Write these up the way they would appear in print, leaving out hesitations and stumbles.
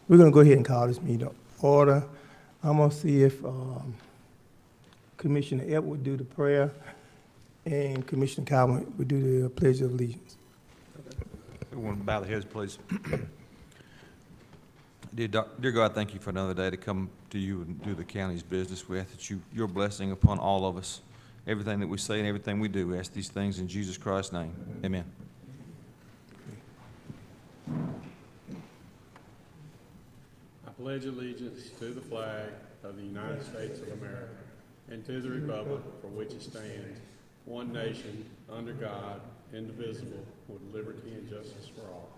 We're going to go ahead and call this meeting to order. I'm going to see if Commissioner Ebb would do the prayer and Commissioner Cowan would do the Pledge of Allegiance. Everyone bow their heads, please. Dear God, thank you for another day to come to you and do the county's business. We ask that your blessing upon all of us. Everything that we say and everything we do, we ask these things in Jesus Christ's name. Amen. I pledge allegiance to the flag of the United States of America and to the republic for which it stands, one nation, under God, indivisible, with liberty and justice for all.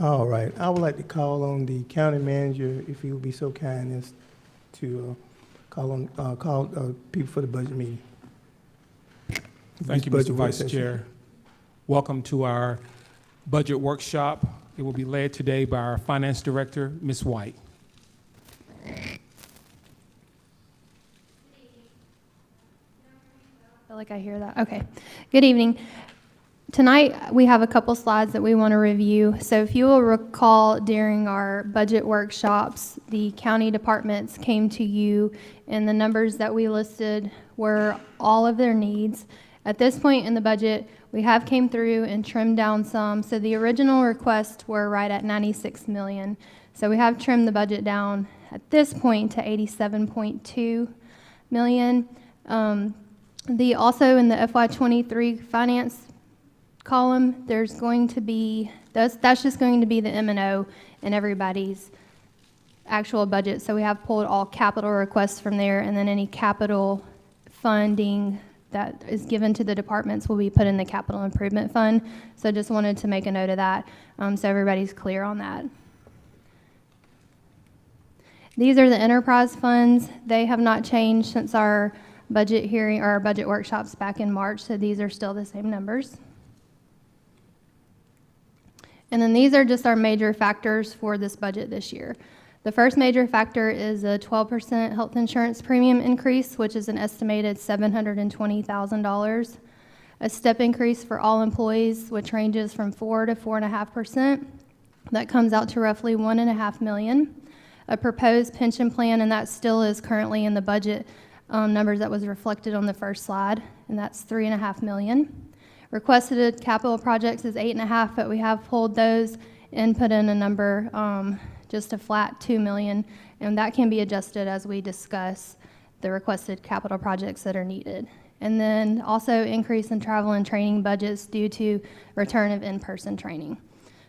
All right. I would like to call on the county manager, if he would be so kind as to call people for the budget meeting. Thank you, Mr. Vice Chair. Welcome to our budget workshop. It will be led today by our Finance Director, Ms. White. I feel like I hear that. Okay. Good evening. Tonight, we have a couple slides that we want to review. So if you will recall, during our budget workshops, the county departments came to you, and the numbers that we listed were all of their needs. At this point in the budget, we have came through and trimmed down some. So the original requests were right at $96 million. So we have trimmed the budget down at this point to $87.2 million. Also in the FY23 finance column, there's going to be, that's just going to be the M&O in everybody's actual budget. So we have pulled all capital requests from there, and then any capital funding that is given to the departments will be put in the capital improvement fund. So just wanted to make a note of that so everybody's clear on that. These are the enterprise funds. They have not changed since our budget hearing or our budget workshops back in March, so these are still the same numbers. And then these are just our major factors for this budget this year. The first major factor is a 12% health insurance premium increase, which is an estimated $720,000. A step increase for all employees, which ranges from 4 to 4.5%. That comes out to roughly $1.5 million. A proposed pension plan, and that still is currently in the budget numbers that was reflected on the first slide, and that's $3.5 million. Requested capital projects is 8.5, but we have pulled those and put in a number, just a flat $2 million, and that can be adjusted as we discuss the requested capital projects that are needed. And then also increase in travel and training budgets due to return of in-person training.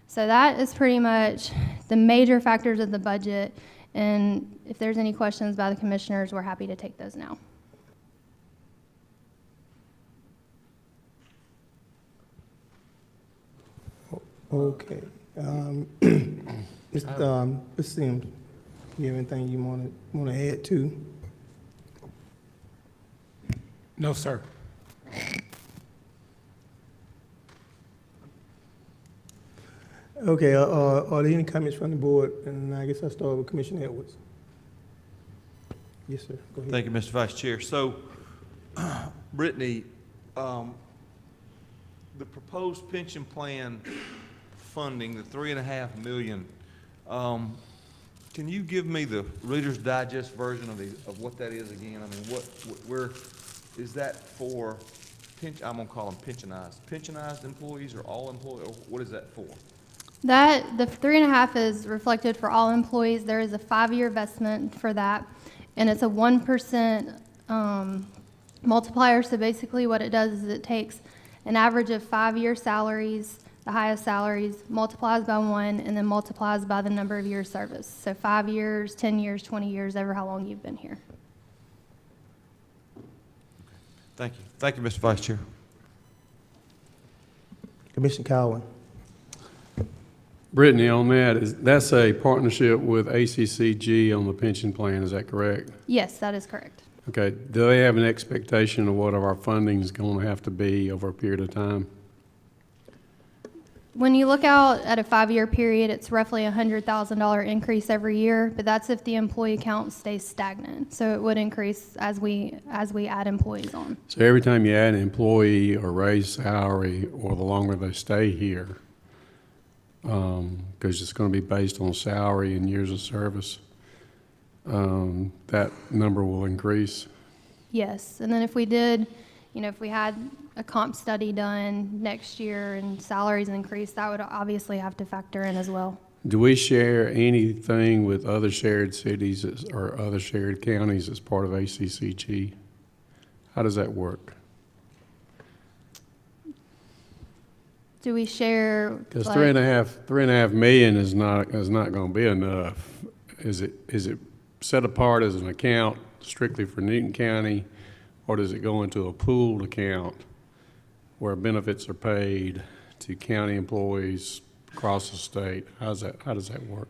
So that is pretty much the major factors of the budget, and if there's any questions by the commissioners, we're happy to take those now. Okay. Mr. Sims, you have anything you want to add to? No, sir. Okay. Are there any comments from the board? And I guess I'll start with Commissioner Edwards. Yes, sir. Go ahead. Thank you, Mr. Vice Chair. So, Brittany, the proposed pension plan funding, the $3.5 million, can you give me the Reader's Digest version of what that is again? I mean, where is that for? I'm gonna call them pensionized employees, or all employees, or what is that for? The 3.5 is reflected for all employees. There is a 5-year investment for that, and it's a 1% multiplier. So basically what it does is it takes an average of 5-year salaries, the highest salaries, multiplies by 1, and then multiplies by the number of years service. So 5 years, 10 years, 20 years, ever how long you've been here. Thank you. Thank you, Mr. Vice Chair. Commissioner Cowan. Brittany, on that, that's a partnership with ACCG on the pension plan, is that correct? Yes, that is correct. Okay, do they have an expectation of what our funding is going to have to be over a period of time? when you look out at a 5-year period, it's roughly a $100,000 increase every year, but that's if the employee count stays stagnant. So it would increase as we add employees on. So every time you add an employee or raise salary, or the longer they stay here, because it's going to be based on salary and years of service, that number will increase. Yes, and then if we did, if we had a comp study done next year and salaries increased, that would obviously have to factor in as well. Do we share anything with other shared cities or other shared counties as part of ACCG? How does that work? Do we share? Because three and a half million is not going to be enough. Is it set apart as an account strictly for Newton County, or does it go into a pooled account where benefits are paid to county employees across the state? How does that work?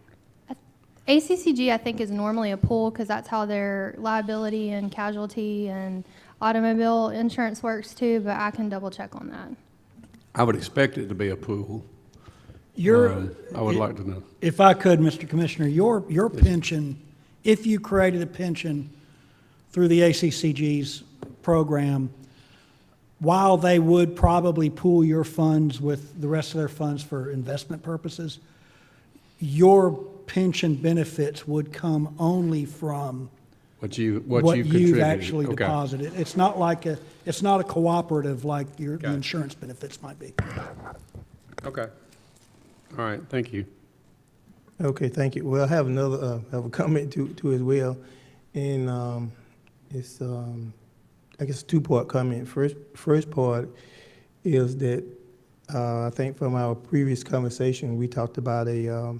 ACCG, I think, is normally a pool because that's how their liability and casualty and automobile insurance works too, but I can double check on that. I would expect it to be a pool. I would like to know. If I could, Mr. Commissioner, your pension, if you created a pension through the ACCG's program, while they would probably pool your funds with the rest of their funds for investment purposes, your pension benefits would come only from What you've you've actually Okay. deposited. It's not a cooperative like the insurance benefits might be. Okay. All right, thank you. Okay, thank you. Well, I have another, have a comment to as well. And it's, I guess, a two-part comment. First part is that I think from our previous conversation, we talked about a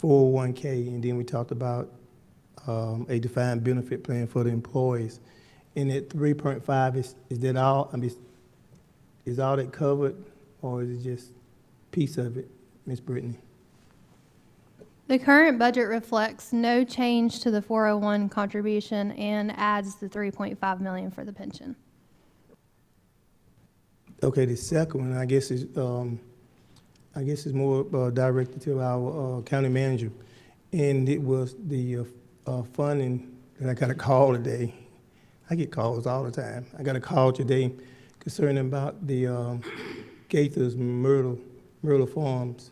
401k, and then we talked about a defined benefit plan for the employees. And at 3.5, is that all? I mean, is all that covered, or is it just piece of it, Ms. Brittany? The current budget reflects no change to the 401 contribution and adds the $3.5 million for the pension. Okay, the second one, I guess is more directed to our county manager, and it was the funding that I got a call today. I get calls all the time. I got a call today concerning about the Gaither's Myrtle Farms,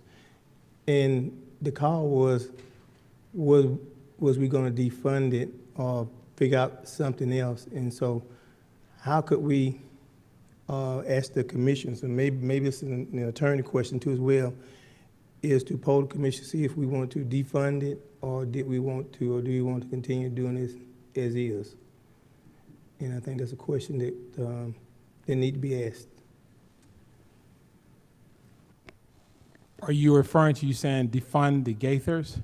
and the call was we going to defund it or figure out something else? And so, how could we ask the commissions, and maybe it's an attorney question too as well, is to poll the commission, see if we want to defund it, or do we want to continue doing this as is? And I think that's a question that need to be asked. Are you referring to saying defund the Gaithers?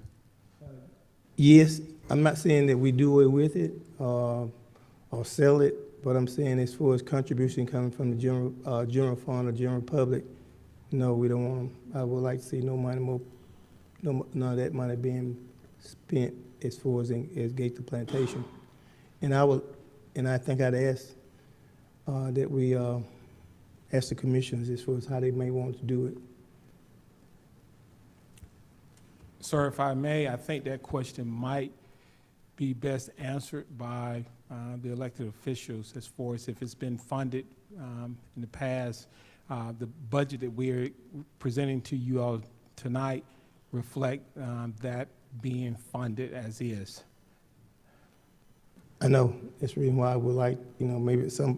Yes, I'm not saying that we do away with it or sell it, but I'm saying as far as contribution coming from the general fund or general public, no, we don't want them. I would like to see none of that money being spent as far as Gaither Plantation. And I think I'd ask that we ask the commissioners as far as how they may want to do it. Sir, if I may, I think that question might be best answered by the elected officials as far as if it's been funded in the past. The budget that we're presenting to you all tonight reflect that being funded as is. I know. That's the reason why I would like, maybe it's I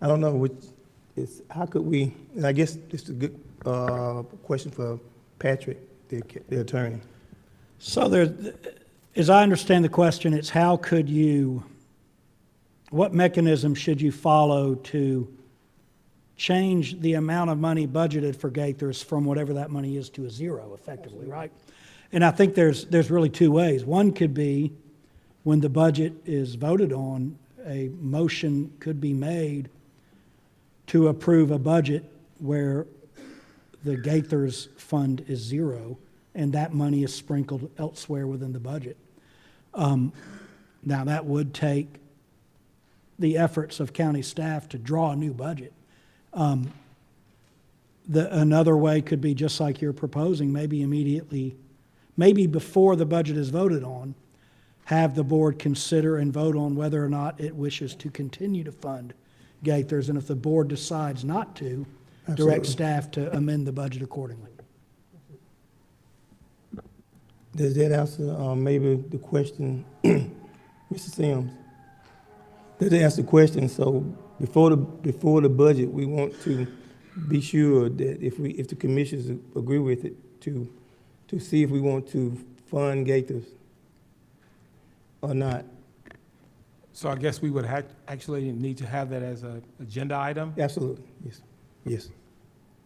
don't know, how could we, and I guess this is a good question for Patrick, the attorney. So as I understand the question, it's what mechanism should you follow to change the amount of money budgeted for Gaithers from whatever that money is to a zero, effectively, right? And I think there's really two ways. One could be when the budget is voted on, a motion could be made to approve a budget where the Gaithers fund is zero, and that money is sprinkled elsewhere within the budget. Now, that would take the efforts of county staff to draw a new budget. Another way could be just like you're proposing, maybe immediately, maybe before the budget is voted on, have the board consider and vote on whether or not it wishes to continue to fund Gaithers, and if the board decides not to, direct Absolutely. staff to amend the budget accordingly. Does that answer, maybe the question, Mr. Sims? Does that answer the question? So before the budget, we want to be sure that if the commissioners agree with it, to see if we want to fund Gaithers or not. So I guess we would actually need to have that as an agenda item. Absolutely, yes, yes.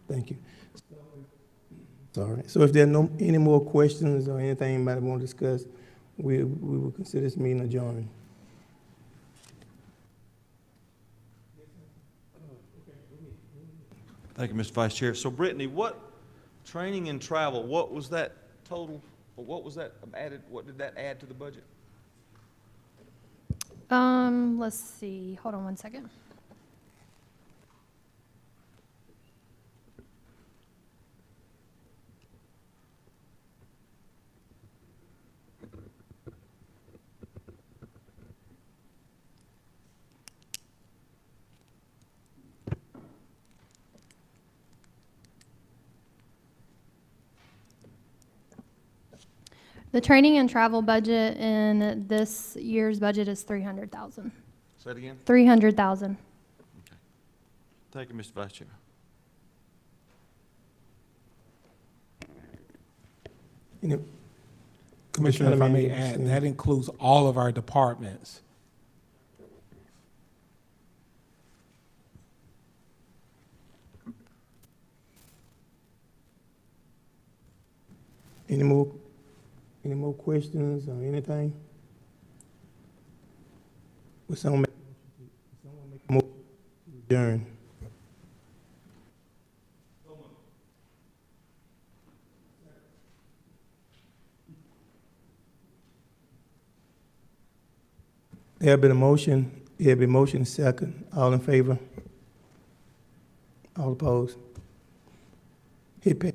Thank you. Sorry. So if there are any more questions or anything anybody want to discuss, we will consider this meeting adjourned. Thank you, Mr. Vice Chair. So Brittany, what training and travel, what was that total, or what was that added, what did that add to the budget? Let's see, hold on one second. The training and travel budget in this year's budget is $300,000. Say it again? $300,000. Thank you, Mr. Vice Chair. Commissioner, if I may Manager, add, that includes all of our departments. Any more questions or anything? Would someone make a motion to adjourn? There'll be a motion, there'll be a motion second. All in favor? All opposed? Hit pay.